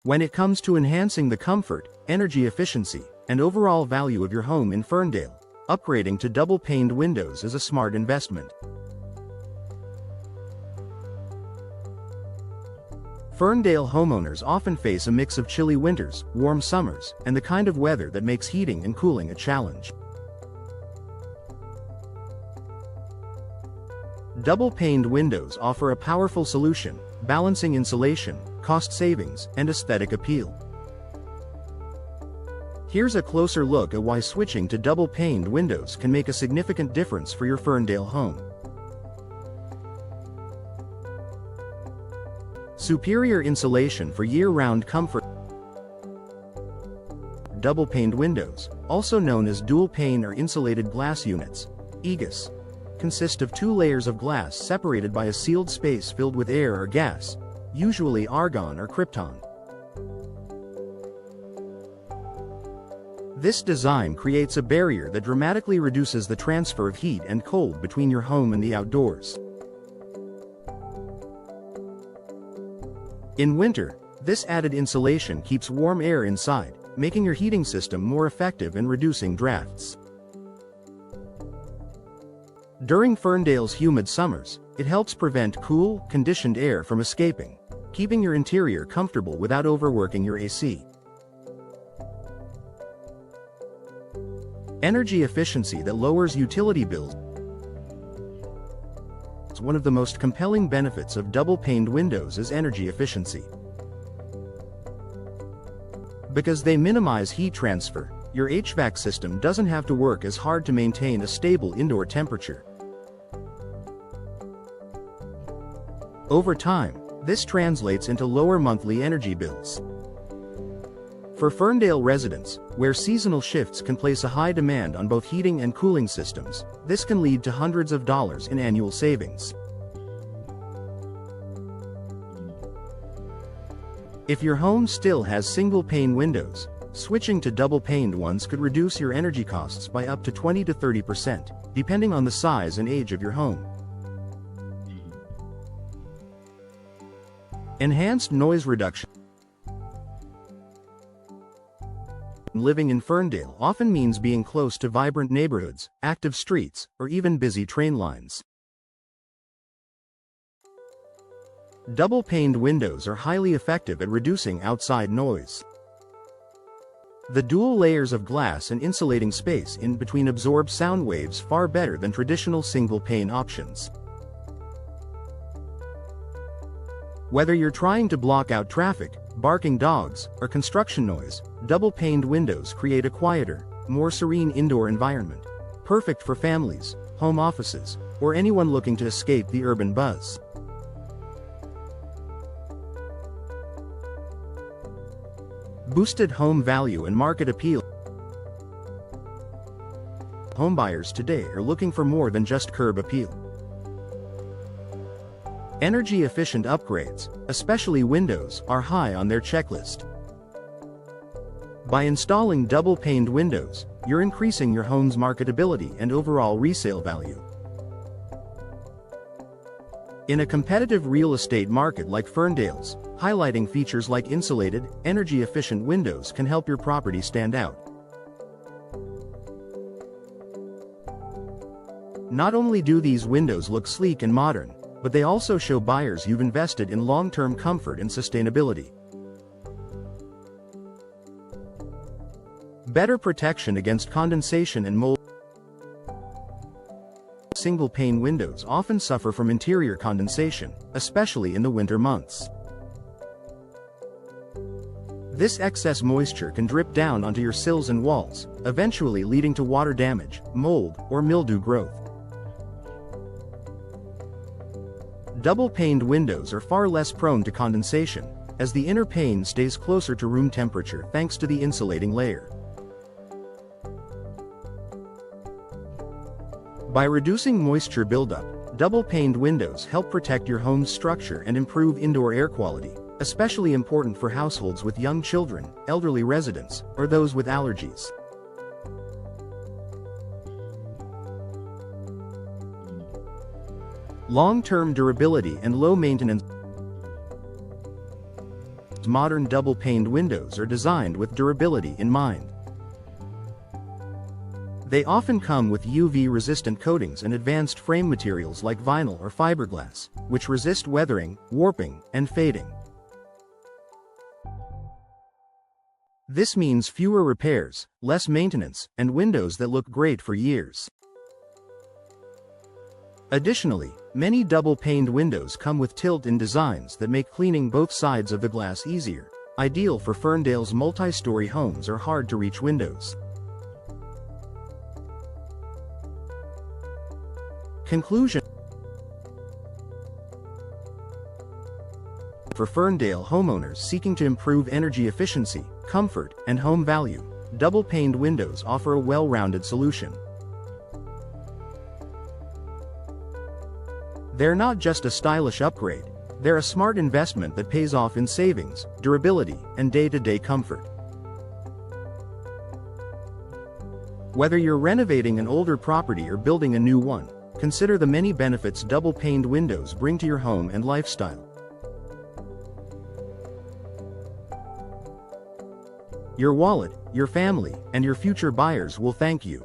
When it comes to enhancing the comfort, energy efficiency, and overall value of your home in Ferndale, upgrading to double-paned windows is a smart investment. Ferndale homeowners often face a mix of chilly winters, warm summers, and the kind of weather that makes heating and cooling a challenge. Double-paned windows offer a powerful solution, balancing insulation, cost savings, and aesthetic appeal. Here's a closer look at why switching to double-paned windows can make a significant difference for your Ferndale home. Superior insulation for year-round comfort. Double-paned windows, also known as dual-pane or insulated glass units, EGUS, consist of two layers of glass separated by a sealed space filled with air or gas, usually argon or krypton. This design creates a barrier that dramatically reduces the transfer of heat and cold between your home and the outdoors. In winter, this added insulation keeps warm air inside, making your heating system more effective and reducing drafts. During Ferndale's humid summers, it helps prevent cool, conditioned air from escaping, keeping your interior comfortable without overworking your AC. Energy efficiency that lowers utility bills. One of the most compelling benefits of double-paned windows is energy efficiency. Because they minimize heat transfer, your HVAC system doesn't have to work as hard to maintain a stable indoor temperature. Over time, this translates into lower monthly energy bills. For Ferndale residents, where seasonal shifts can place a high demand on both heating and cooling systems, this can lead to hundreds of dollars in annual savings. If your home still has single-pane windows, switching to double-paned ones could reduce your energy costs by up to 20 to 30%, depending on the size and age of your home. Enhanced noise reduction. Living in Ferndale often means being close to vibrant neighborhoods, active streets, or even busy train lines. Double-paned windows are highly effective at reducing outside noise. The dual layers of glass and insulating space in between absorb sound waves far better than traditional single-pane options. Whether you're trying to block out traffic, barking dogs, or construction noise, double-paned windows create a quieter, more serene indoor environment, perfect for families, home offices, or anyone looking to escape the urban buzz. Boosted home value and market appeal. Homebuyers today are looking for more than just curb appeal. Energy-efficient upgrades, especially windows, are high on their checklist. By installing double-paned windows, you're increasing your home's marketability and overall resale value. In a competitive real estate market like Ferndale's, highlighting features like insulated, energy-efficient windows can help your property stand out. Not only do these windows look sleek and modern, but they also show buyers you've invested in long-term comfort and sustainability. Better protection against condensation and mold. Single-pane windows often suffer from interior condensation, especially in the winter months. This excess moisture can drip down onto your sills and walls, eventually leading to water damage, mold, or mildew growth. Double-paned windows are far less prone to condensation, as the inner pane stays closer to room temperature thanks to the insulating layer. By reducing moisture buildup, double-paned windows help protect your home's structure and improve indoor air quality, especially important for households with young children, elderly residents, or those with allergies. Long-term durability and low maintenance. modern double-paned windows are designed with durability in mind. They often come with UV-resistant coatings and advanced frame materials like vinyl or fiberglass, which resist weathering, warping, and fading. This means fewer repairs, less maintenance, and windows that look great for years. Additionally, many double-paned windows come with tilt-in designs that make cleaning both sides of the glass easier, ideal for Ferndale's multi-story homes or hard-to-reach windows. Conclusion: for Ferndale homeowners seeking to improve energy efficiency, comfort, and home value, double-paned windows offer a well-rounded solution. They're not just a stylish upgrade, they're a smart investment that pays off in savings, durability, and day-to-day comfort. Whether you're renovating an older property or building a new one, consider the many benefits double-paned windows bring to your home and lifestyle. Your wallet, your family, and your future buyers will thank you.